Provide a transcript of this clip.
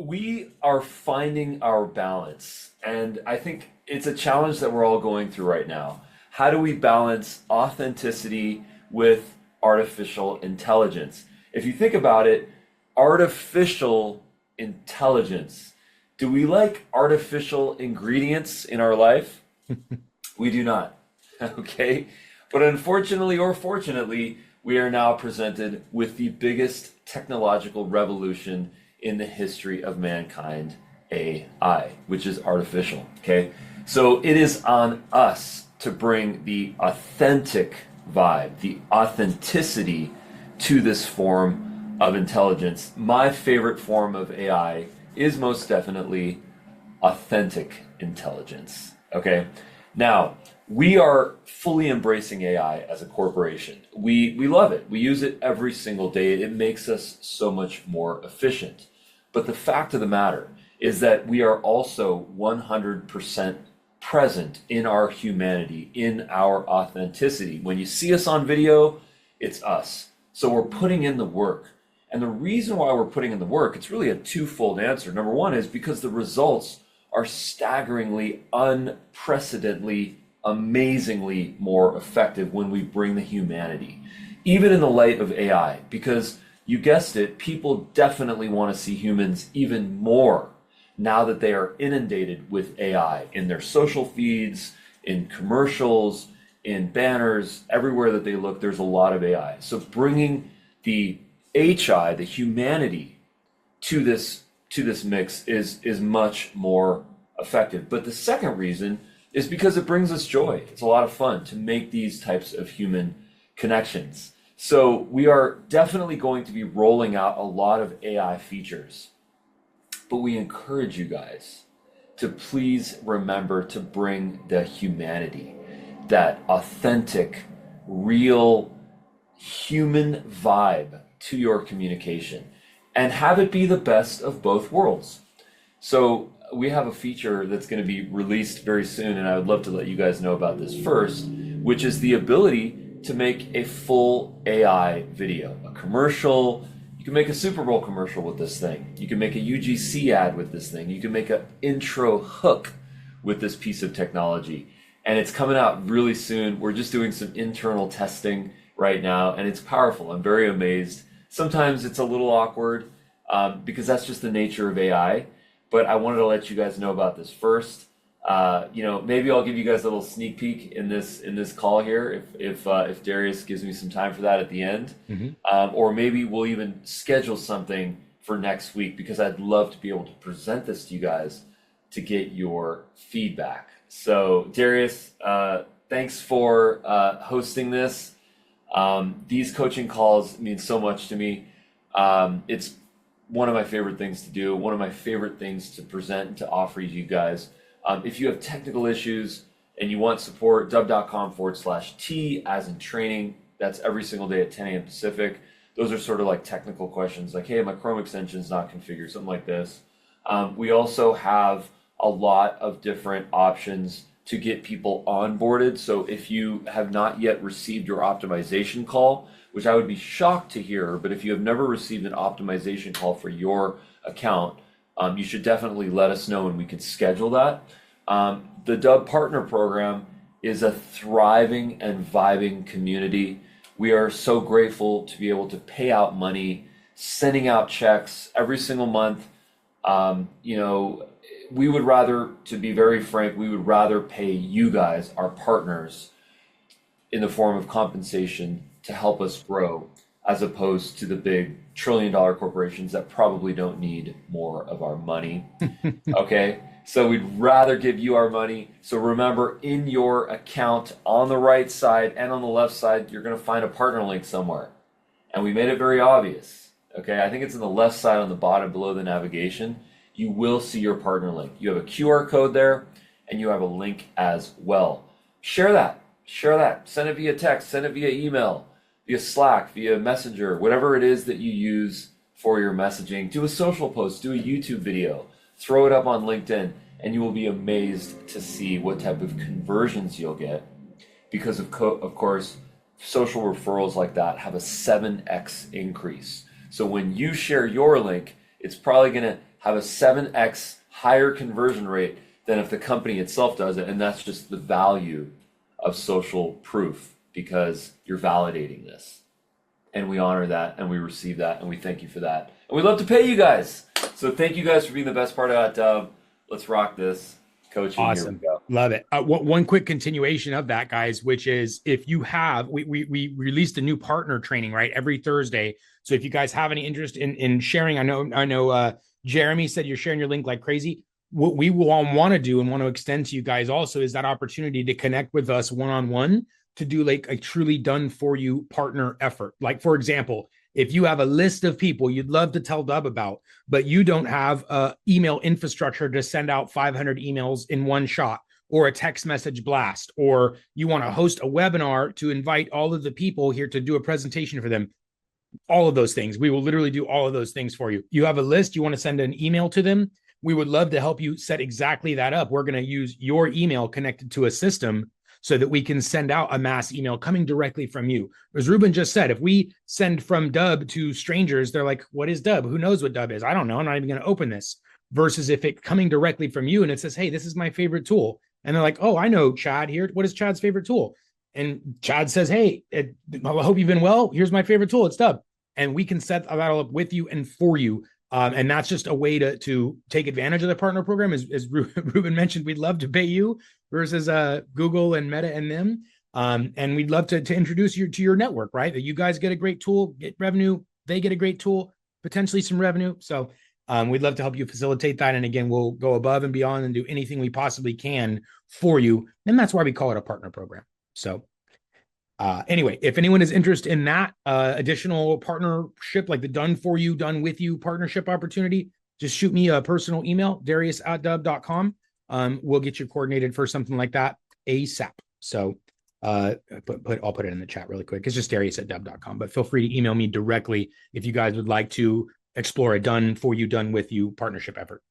we are finding our balance. And I think it's a challenge that we're all going through right now. How do we balance authenticity with artificial intelligence? If you think about it, artificial intelligence. Do we like artificial ingredients in our life? We do not. Okay? But unfortunately or fortunately, we are now presented with the biggest technological revolution in the history of mankind, AI, which is artificial. Okay? So it is on us to bring the authentic vibe, the authenticity to this form of intelligence. My favorite form of AI is most definitely authentic intelligence. Okay? Now, we are fully embracing AI as a corporation. We love it. We use it every single day. It makes us so much more efficient. But the fact of the matter is that we are also 100% present in our humanity, in our authenticity. When you see us on video, it's us. So we're putting in the work. And the reason why we're putting in the work, it's really a twofold answer. Number one is because the results are staggeringly, unprecedentedly, amazingly more effective when we bring the humanity, even in the light of AI, because you guessed it, people definitely want to see humans even more now that they are inundated with AI in their social feeds, in commercials, in banners, everywhere that they look, there's a lot of AI. So bringing the HI, the humanity, to this mix is much more effective. But the second reason is because it brings us joy. It's a lot of fun to make these types of human connections. So we are definitely going to be rolling out a lot of AI features, but we encourage you guys to please remember to bring the humanity, that authentic, real human vibe to your communication, and have it be the best of both worlds. So we have a feature that's going to be released very soon, and I would love to let you guys know about this first, which is the ability to make a full AI video, a commercial. You can make a Super Bowl commercial with this thing. You can make a UGC ad with this thing. You can make an intro hook with this piece of technology. And it's coming out really soon. We're just doing some internal testing right now, and it's powerful. I'm very amazed. Sometimes it's a little awkward because that's just the nature of AI. But I wanted to let you guys know about this first. Maybe I'll give you guys a little sneak peek in this call here if Darius gives me some time for that at the end, or maybe we'll even schedule something for next week because I'd love to be able to present this to you guys to get your feedback. So Darius, thanks for hosting this. These coaching calls mean so much to me. It's one of my favorite things to do, one of my favorite things to present and to offer you guys. If you have technical issues and you want support, dubb.com/T as in training. That's every single day at 10 a.m. Pacific. Those are sort of like technical questions like, hey, my Chrome extension is not configured, something like this. We also have a lot of different options to get people onboarded. So if you have not yet received your optimization call, which I would be shocked to hear, but if you have never received an optimization call for your account, you should definitely let us know and we can schedule that. The Dubb Partner Program is a thriving and vibing community. We are so grateful to be able to pay out money, sending out checks every single month. We would rather, to be very frank, we would rather pay you guys, our partners, in the form of compensation to help us grow, as opposed to the big trillion-dollar corporations that probably don't need more of our money. Okay, so we'd rather give you our money. So remember, in your account on the right side and on the left side, you're going to find a partner link somewhere. And we made it very obvious. Okay, I think it's on the left side on the bottom below the navigation. You will see your partner link. You have a QR code there, and you have a link as well. Share that. Send it via text, send it via email, via Slack, via Messenger, whatever it is that you use for your messaging. Do a social post, do a YouTube video, throw it up on LinkedIn, and you will be amazed to see what type of conversions you'll get. Because of course, social referrals like that have a 7x increase. So when you share your link, it's probably going to have a 7x higher conversion rate than if the company itself does it. And that's just the value of social proof because you're validating this. And we honor that and we receive that and we thank you for that. And we'd love to pay you guys. So thank you guys for being the best part of Dubb. Let's rock this. Coaching, Awesome. here we go. Love it. One quick continuation of that, guys, which is if you have, we released a new partner training, right, every Thursday. So if you guys have any interest in sharing, I know Jeremy said you're sharing your link like crazy. What we will want to do and want to extend to you guys also is that opportunity to connect with us one-on-one to do like a truly done for you partner effort. Like, for example, if you have a list of people you'd love to tell Dubb about, but you don't have a email infrastructure to send out 500 emails in one shot, or a text message blast, or you want to host a webinar to invite all of the people here to do a presentation for them, all of those things, we will literally do all of those things for you. You have a list, you want to send an email to them, we would love to help you set exactly that up. We're going to use your email connected to a system so that we can send out a mass email coming directly from you. As Ruben just said, if we send from Dubb to strangers, they're like, what is Dubb? Who knows what Dubb is? I don't know. I'm not even going to open this. Versus if it coming directly from you and it says, hey, this is my favorite tool. And they're like, oh, I know Chad here. What is Chad's favorite tool? And Chad says, hey, I hope you've been well. Here's my favorite tool. It's Dubb. And we can set that all up with you and for you. And that's just a way to take advantage of the partner program. As Ruben mentioned, we'd love to pay you versus Google and Meta and them. And we'd love to introduce you to your network, right? That you guys get a great tool, get revenue, they get a great tool, potentially some revenue. So we'd love to help you facilitate that. And again, we'll go above and beyond and do anything we possibly can for you. And that's why we call it a partner program. So anyway, if anyone is interested in that additional partnership, like the done for you, done with you partnership opportunity, just shoot me a personal email, Darius@dubb.com. We'll get you coordinated for something like that ASAP. So I'll put it in the chat really quick. It's just Darius@dubb.com, but feel free to email me directly if you guys would like to explore a done for you, done with you partnership effort.